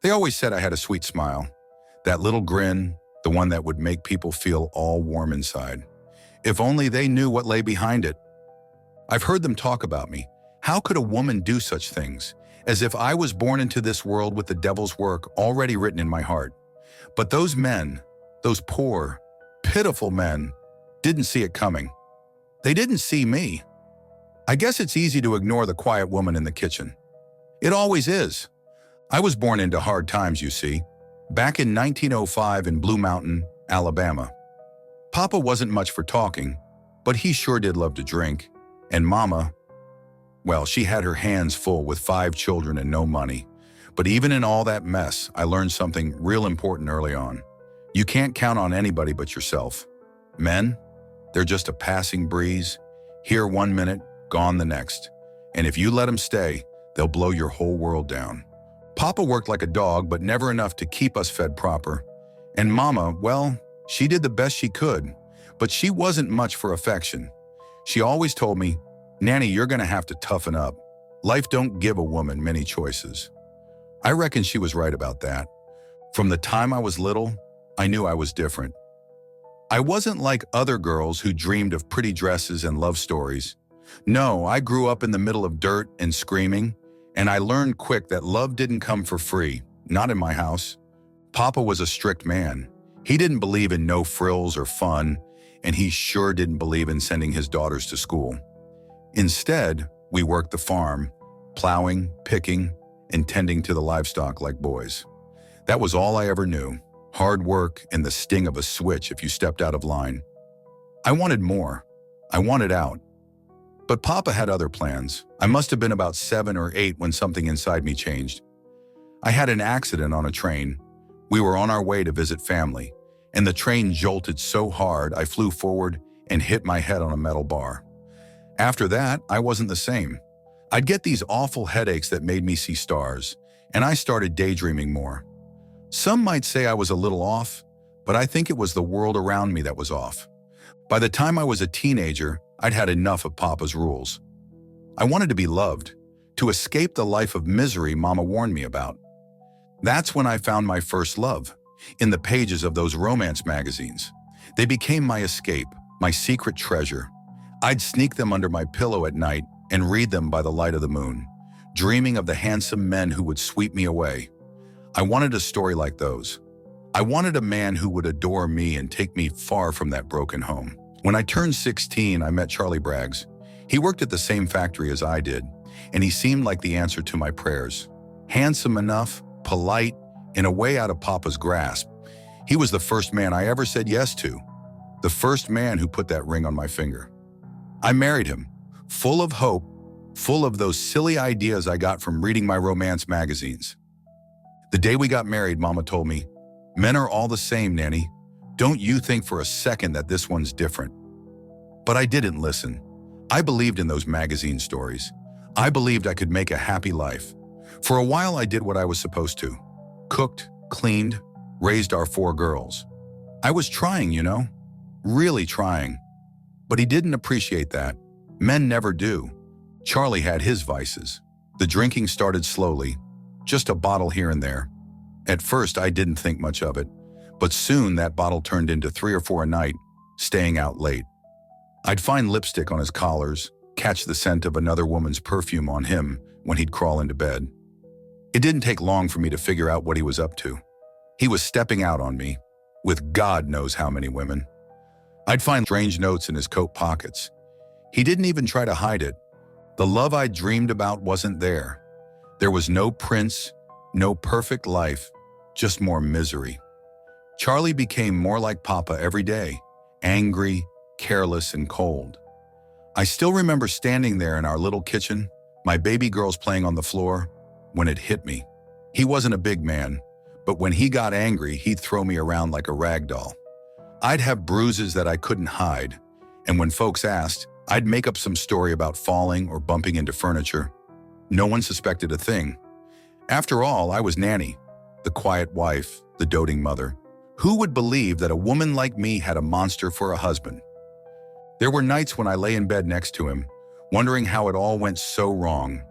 They always said I had a sweet smile. That little grin, the one that would make people feel all warm inside. If only they knew what lay behind it. I've heard them talk about me. How could a woman do such things? As if I was born into this world with the devil's work already written in my heart. But those men, those poor, pitiful men, didn't see it coming. They didn't see me. I guess it's easy to ignore the quiet woman in the kitchen. It always is. I was born into hard times, you see, back in 1905 in Blue Mountain, Alabama. Papa wasn't much for talking, but he sure did love to drink. And Mama, well, she had her hands full with 5 children and no money. But even in all that mess, I learned something real important early on. You can't count on anybody but yourself. Men, they're just a passing breeze, here one minute, gone the next. And if you let them stay, they'll blow your whole world down. Papa worked like a dog, but never enough to keep us fed proper. And Mama, well, she did the best she could, but she wasn't much for affection. She always told me, "Nanny, you're gonna have to toughen up. Life don't give a woman many choices." I reckon she was right about that. From the time I was little, I knew I was different. I wasn't like other girls who dreamed of pretty dresses and love stories. No, I grew up in the middle of dirt and screaming, and I learned quick that love didn't come for free, not in my house. Papa was a strict man. He didn't believe in no frills or fun, and he sure didn't believe in sending his daughters to school. Instead, we worked the farm, plowing, picking, and tending to the livestock like boys. That was all I ever knew, hard work and the sting of a switch if you stepped out of line. I wanted more. I wanted out. But Papa had other plans. I must have been about 7 or 8 when something inside me changed. I had an accident on a train. We were on our way to visit family, and the train jolted so hard I flew forward and hit my head on a metal bar. After that, I wasn't the same. I'd get these awful headaches that made me see stars, and I started daydreaming more. Some might say I was a little off, but I think it was the world around me that was off. By the time I was a teenager, I'd had enough of Papa's rules. I wanted to be loved, to escape the life of misery Mama warned me about. That's when I found my first love, in the pages of those romance magazines. They became my escape, my secret treasure. I'd sneak them under my pillow at night and read them by the light of the moon, dreaming of the handsome men who would sweep me away. I wanted a story like those. I wanted a man who would adore me and take me far from that broken home. When I turned 16, I met Charlie Braggs. He worked at the same factory as I did, and he seemed like the answer to my prayers. Handsome enough, polite, and a way out of Papa's grasp. He was the first man I ever said yes to, the first man who put that ring on my finger. I married him, full of hope, full of those silly ideas I got from reading my romance magazines. The day we got married, Mama told me, "Men are all the same, Nanny. Don't you think for a second that this one's different." But I didn't listen. I believed in those magazine stories. I believed I could make a happy life. For a while, I did what I was supposed to. Cooked, cleaned, raised our 4 girls. I was trying, you know, really trying. But he didn't appreciate that. Men never do. Charlie had his vices. The drinking started slowly, just a bottle here and there. At first, I didn't think much of it, but soon that bottle turned into 3 or 4 a night, staying out late. I'd find lipstick on his collars, catch the scent of another woman's perfume on him when he'd crawl into bed. It didn't take long for me to figure out what he was up to. He was stepping out on me, with God knows how many women. I'd find strange notes in his coat pockets. He didn't even try to hide it. The love I dreamed about wasn't there. There was no prince, no perfect life, just more misery. Charlie became more like Papa every day, angry, careless, and cold. I still remember standing there in our little kitchen, my baby girls playing on the floor, when it hit me. He wasn't a big man, but when he got angry, he'd throw me around like a rag doll. I'd have bruises that I couldn't hide, and when folks asked, I'd make up some story about falling or bumping into furniture. No one suspected a thing. After all, I was Nannie, the quiet wife, the doting mother. Who would believe that a woman like me had a monster for a husband? There were nights when I lay in bed next to him, wondering how it all went so wrong,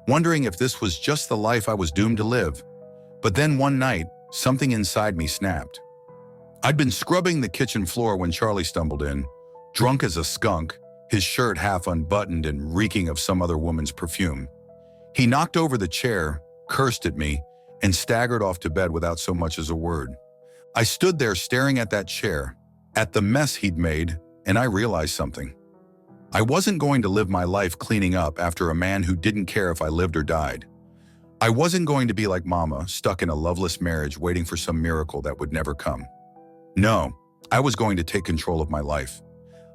wondering if this was just the life I was doomed to live. But then one night, something inside me snapped. I'd been scrubbing the kitchen floor when Charlie stumbled in, drunk as a skunk, his shirt half unbuttoned and reeking of some other woman's perfume. He knocked over the chair, cursed at me, and staggered off to bed without so much as a word. I stood there staring at that chair, at the mess he'd made, and I realized something. I wasn't going to live my life cleaning up after a man who didn't care if I lived or died. I wasn't going to be like Mama, stuck in a loveless marriage waiting for some miracle that would never come. No, I was going to take control of my life.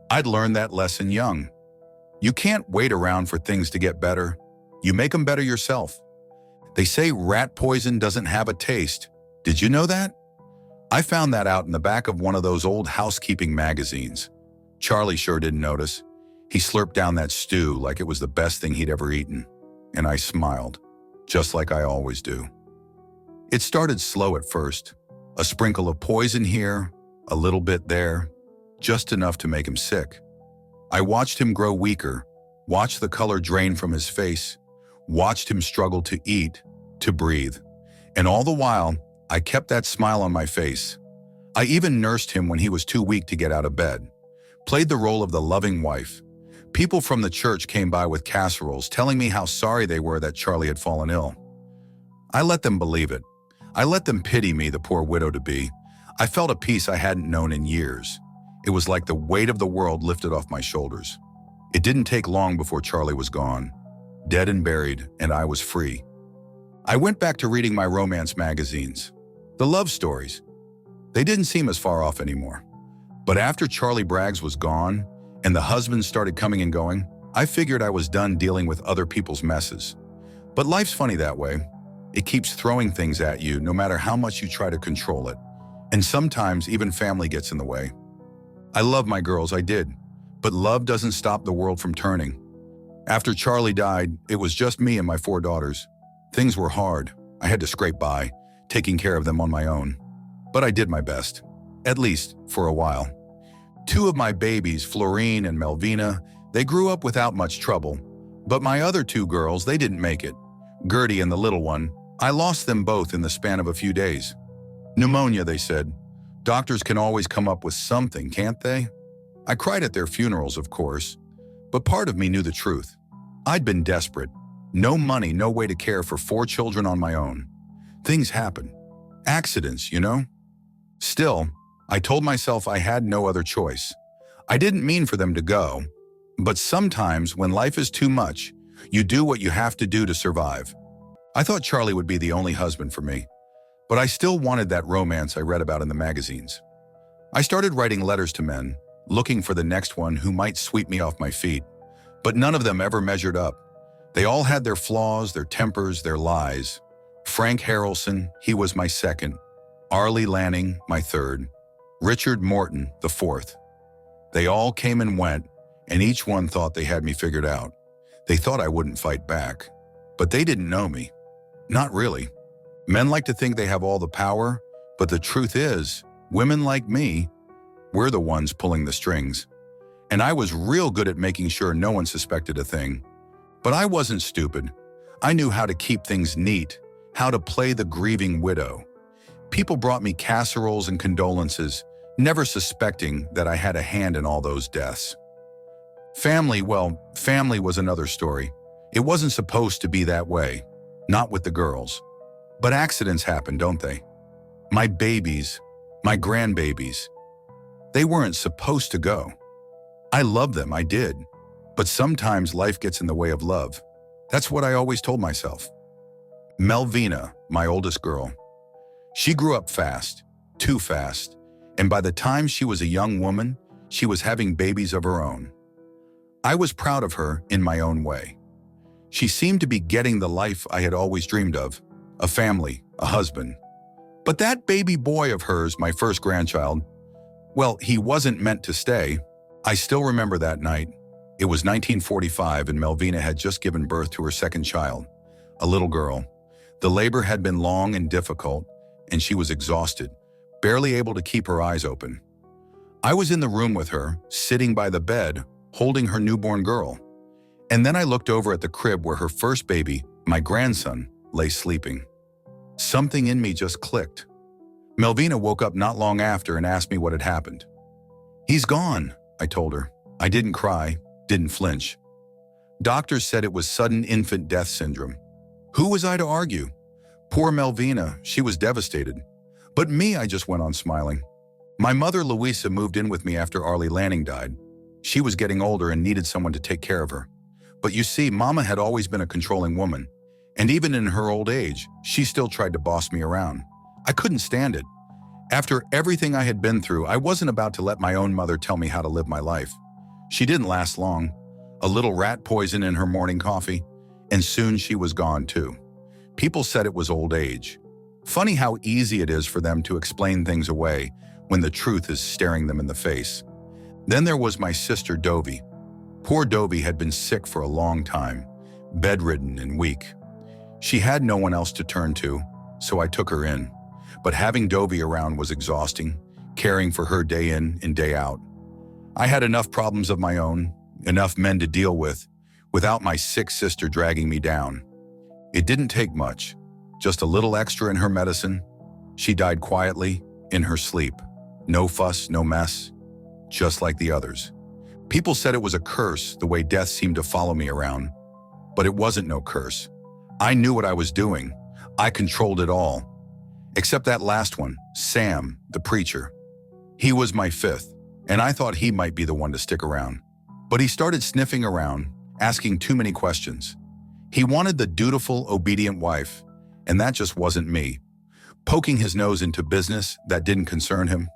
I'd learned that lesson young. You can't wait around for things to get better. You make them better yourself. They say rat poison doesn't have a taste. Did you know that? I found that out in the back of one of those old housekeeping magazines. Charlie sure didn't notice. He slurped down that stew like it was the best thing he'd ever eaten. And I smiled, just like I always do. It started slow at first. A sprinkle of poison here, a little bit there, just enough to make him sick. I watched him grow weaker, watched the color drain from his face, watched him struggle to eat, to breathe. And all the while, I kept that smile on my face. I even nursed him when he was too weak to get out of bed. Played the role of the loving wife. People from the church came by with casseroles telling me how sorry they were that Charlie had fallen ill. I let them believe it. I let them pity me, the poor widow-to-be. I felt a peace I hadn't known in years. It was like the weight of the world lifted off my shoulders. It didn't take long before Charlie was gone, dead and buried, and I was free. I went back to reading my romance magazines. The love stories. They didn't seem as far off anymore. But after Charlie Braggs was gone, and the husbands started coming and going, I figured I was done dealing with other people's messes. But life's funny that way. It keeps throwing things at you no matter how much you try to control it. And sometimes even family gets in the way. I love my girls, I did. But love doesn't stop the world from turning. After Charlie died, it was just me and my 4 daughters. Things were hard. I had to scrape by, taking care of them on my own. But I did my best, at least for a while. 2 of my babies, Florine and Melvina, they grew up without much trouble. But my other 2 girls, they didn't make it. Gertie and the little one, I lost them both in the span of a few days. Pneumonia, they said. Doctors can always come up with something, can't they? I cried at their funerals, of course. But part of me knew the truth. I'd been desperate. No money, no way to care for 4 children on my own. Things happen. Accidents, you know? Still, I told myself I had no other choice. I didn't mean for them to go. But sometimes, when life is too much, you do what you have to do to survive. I thought Charlie would be the only husband for me. But I still wanted that romance I read about in the magazines. I started writing letters to men, looking for the next one who might sweep me off my feet. But none of them ever measured up. They all had their flaws, their tempers, their lies. Frank Harrelson, he was my second. Arlie Lanning, my third. Richard Morton, the fourth. They all came and went, and each one thought they had me figured out. They thought I wouldn't fight back. But they didn't know me. Not really. Men like to think they have all the power, but the truth is, women like me, we're the ones pulling the strings. And I was real good at making sure no one suspected a thing. But I wasn't stupid. I knew how to keep things neat, how to play the grieving widow. People brought me casseroles and condolences, never suspecting that I had a hand in all those deaths. Family, well, family was another story. It wasn't supposed to be that way, not with the girls. But accidents happen, don't they? My babies, my grandbabies, they weren't supposed to go. I loved them, I did. But sometimes life gets in the way of love. That's what I always told myself. Melvina, my oldest girl, she grew up fast, too fast, and by the time she was a young woman, she was having babies of her own. I was proud of her in my own way. She seemed to be getting the life I had always dreamed of, a family, a husband. But that baby boy of hers, my first grandchild, well, he wasn't meant to stay. I still remember that night. It was 1945 and Melvina had just given birth to her second child, a little girl. The labor had been long and difficult, and she was exhausted, barely able to keep her eyes open. I was in the room with her, sitting by the bed, holding her newborn girl. And then I looked over at the crib where her first baby, my grandson, lay sleeping. Something in me just clicked. Melvina woke up not long after and asked me what had happened. "He's gone," I told her. I didn't cry, didn't flinch. Doctors said it was sudden infant death syndrome. Who was I to argue? Poor Melvina, she was devastated. But me, I just went on smiling. My mother, Louisa, moved in with me after Arlie Lanning died. She was getting older and needed someone to take care of her. But you see, Mama had always been a controlling woman. And even in her old age, she still tried to boss me around. I couldn't stand it. After everything I had been through, I wasn't about to let my own mother tell me how to live my life. She didn't last long. A little rat poison in her morning coffee, and soon she was gone too. People said it was old age. Funny how easy it is for them to explain things away when the truth is staring them in the face. Then there was my sister Dovie. Poor Dovie had been sick for a long time, bedridden and weak. She had no one else to turn to, so I took her in. But having Dovie around was exhausting, caring for her day in and day out. I had enough problems of my own, enough men to deal with, without my sick sister dragging me down. It didn't take much, just a little extra in her medicine. She died quietly, in her sleep. No fuss, no mess, just like the others. People said it was a curse, the way death seemed to follow me around. But it wasn't no curse. I knew what I was doing. I controlled it all. Except that last one, Sam, the preacher. He was my fifth, and I thought he might be the one to stick around. But he started sniffing around, asking too many questions. He wanted the dutiful, obedient wife, and that just wasn't me. Poking his nose into business that didn't concern him,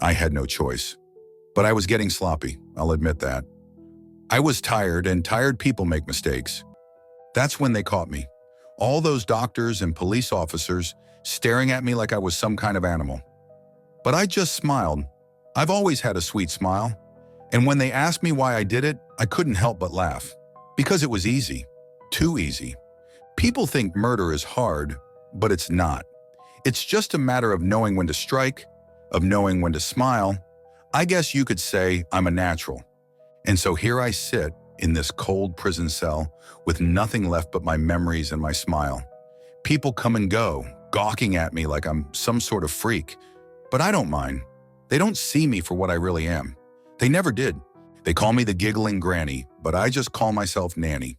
I had no choice. But I was getting sloppy, I'll admit that. I was tired, and tired people make mistakes. That's when they caught me. All those doctors and police officers staring at me like I was some kind of animal. But I just smiled. I've always had a sweet smile. And when they asked me why I did it, I couldn't help but laugh. Because it was easy. Too easy. People think murder is hard, but it's not. It's just a matter of knowing when to strike, of knowing when to smile. I guess you could say I'm a natural. And so here I sit in this cold prison cell with nothing left but my memories and my smile. People come and go, gawking at me like I'm some sort of freak. But I don't mind. They don't see me for what I really am. They never did. They call me the giggling granny, but I just call myself Nannie.